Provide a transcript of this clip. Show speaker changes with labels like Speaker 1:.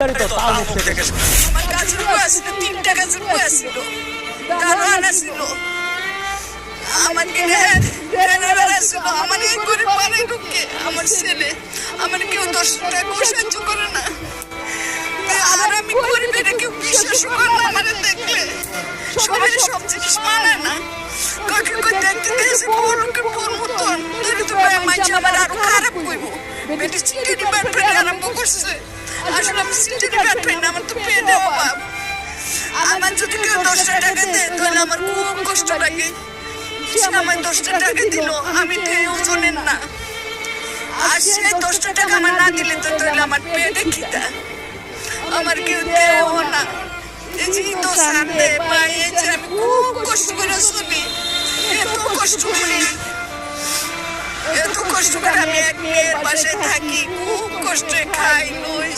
Speaker 1: আমার কাজের বউ আছিল, 3টা কাজের বউ আছিল, দারোয়ান আছিল, আমাকে বেড়াছিল, আমার এই গরিব পাড়ায় ঢুকে আমার ছেলে আমার কেউ 10 টাকা সাহায্য করে না। আর আমি গরিব, এটা কেউ বিশ্বাস করে না। আমার দেখলে সবাই সব জিনিস মানে না, কাকে কই দেখতে গেছে বড়কে বড় মতন ধরে তো মাঝে আমার আরো খারাপ কইব। বেটি চিঠি ব্যাপারে আরম্ভ করছে। আসলে আমি চিঠি ব্যাপারে না, আমার তো পেয়ে দেওয়া বাপ। আমার যদি কেউ 10 টাকা দেয় তাহলে আমার খুব কষ্ট লাগে। আমার 10 টাকা দিল, আমি তো এই ওজনের না। আর সে 10 টাকা আমার না দিলে তো তাহলে আমার পেটে খিদা, আমার কেউ দেও না। এই যে তো সামনে পায়ে যে আমি খুব কষ্ট করে চলি, এত কষ্ট করে আমি এক মেয়ের বাসায় থাকি, খুব কষ্টে খাই লই।